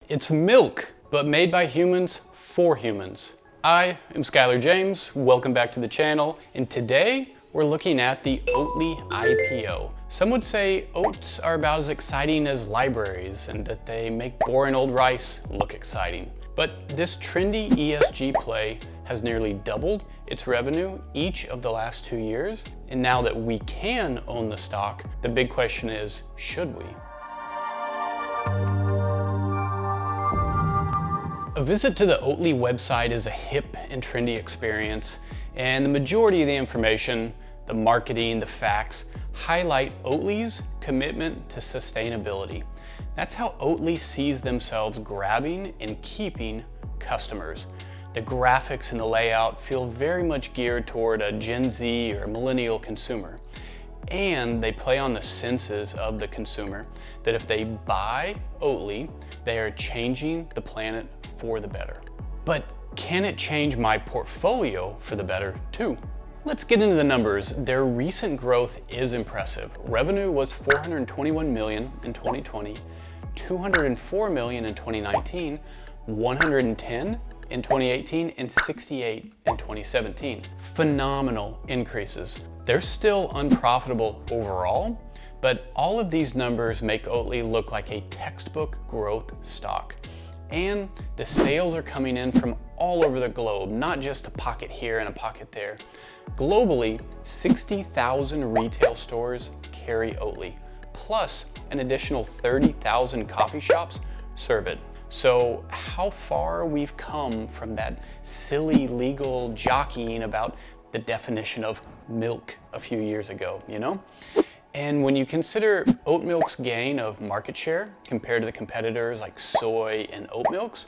It's milk, but made by humans for humans. I am Skylar James, welcome back to the channel, and today we're looking at the Oatly IPO. Some would say oats are about as exciting as libraries and that they make boring old rice look exciting. But this trendy ESG play has nearly doubled its revenue each of the last 2 years. And now that we can own the stock, the big question is, should we? A visit to the Oatly website is a hip and trendy experience, and the majority of the information, the marketing, the facts, highlight Oatly's commitment to sustainability. That's how Oatly sees themselves grabbing and keeping customers. The graphics and the layout feel very much geared toward a Gen Z or millennial consumer. And they play on the senses of the consumer that if they buy Oatly, they are changing the planet for the better. But can it change my portfolio for the better too? Let's get into the numbers. Their recent growth is impressive. Revenue was $421 million in 2020, $204 million in 2019, $110 in 2018, and $68 in 2017. Phenomenal increases. They're still unprofitable overall, but all of these numbers make Oatly look like a textbook growth stock. And the sales are coming in from all over the globe, not just a pocket here and a pocket there. Globally, 60,000 retail stores carry Oatly, plus an additional 30,000 coffee shops serve it. So how far we've come from that silly legal jockeying about the definition of milk a few years ago, you know? And when you consider oat milk's gain of market share compared to the competitors like soy and oat milks,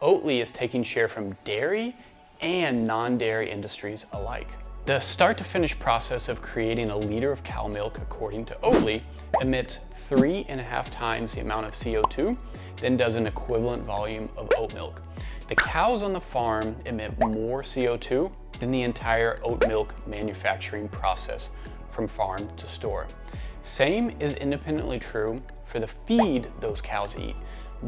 Oatly is taking share from dairy and non-dairy industries alike. The start to finish process of creating a liter of cow milk, according to Oatly, emits 3.5 times the amount of CO2 than does an equivalent volume of oat milk. The cows on the farm emit more CO2 than the entire oat milk manufacturing process from farm to store. Same is independently true for the feed those cows eat.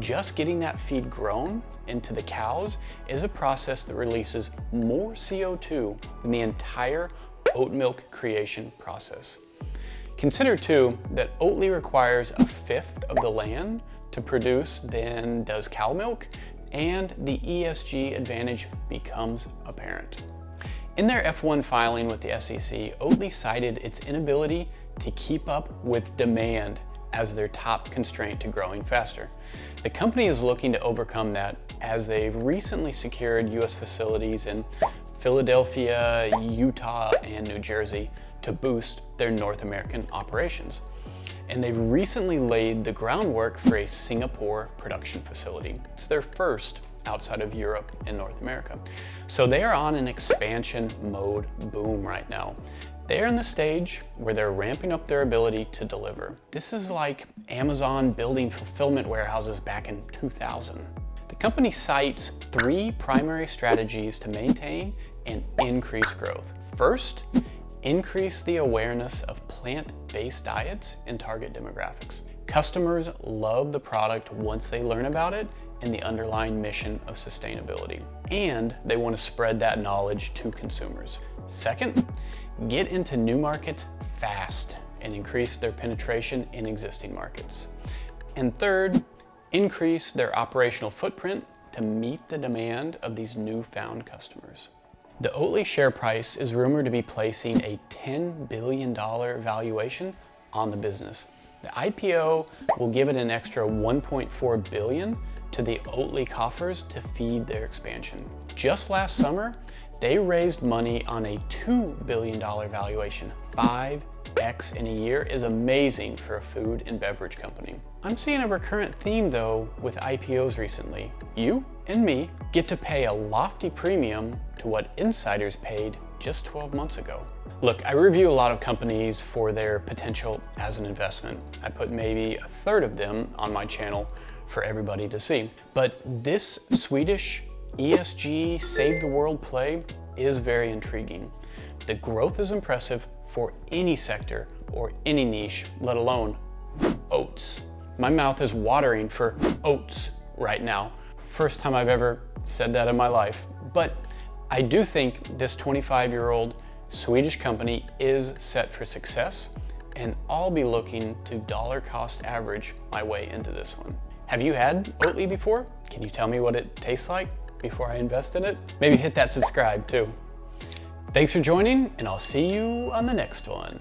Just getting that feed grown into the cows is a process that releases more CO2 than the entire oat milk creation process. Consider too that Oatly requires 1/5 of the land to produce than does cow milk, and the ESG advantage becomes apparent. In their F1 filing with the SEC, Oatly cited its inability to keep up with demand as their top constraint to growing faster. The company is looking to overcome that as they've recently secured US facilities in Philadelphia, Utah, and New Jersey to boost their North American operations. And they've recently laid the groundwork for a Singapore production facility. It's their first outside of Europe and North America. So they are on an expansion mode boom right now. They're in the stage where they're ramping up their ability to deliver. This is like Amazon building fulfillment warehouses back in 2000. The company cites 3 primary strategies to maintain and increase growth. First, increase the awareness of plant-based diets in target demographics. Customers love the product once they learn about it and the underlying mission of sustainability. And they want to spread that knowledge to consumers. Second, get into new markets fast and increase their penetration in existing markets. And third, increase their operational footprint to meet the demand of these newfound customers. The Oatly share price is rumored to be placing a $10 billion valuation on the business. The IPO will give it an extra $1.4 billion to the Oatly coffers to feed their expansion. Just last summer, they raised money on a $2 billion valuation. 5x in a year is amazing for a food and beverage company. I'm seeing a recurrent theme though with IPOs recently. You and me get to pay a lofty premium to what insiders paid just 12 months ago. Look, I review a lot of companies for their potential as an investment. I put maybe 1/3 of them on my channel for everybody to see. But this Swedish ESG save the world play is very intriguing. The growth is impressive for any sector or any niche, let alone oats. My mouth is watering for oats right now. First time I've ever said that in my life. But I do think this 25-year-old Swedish company is set for success, and I'll be looking to dollar cost average my way into this one. Have you had Oatly before? Can you tell me what it tastes like before I invest in it? Maybe hit that subscribe too. Thanks for joining, and I'll see you on the next one.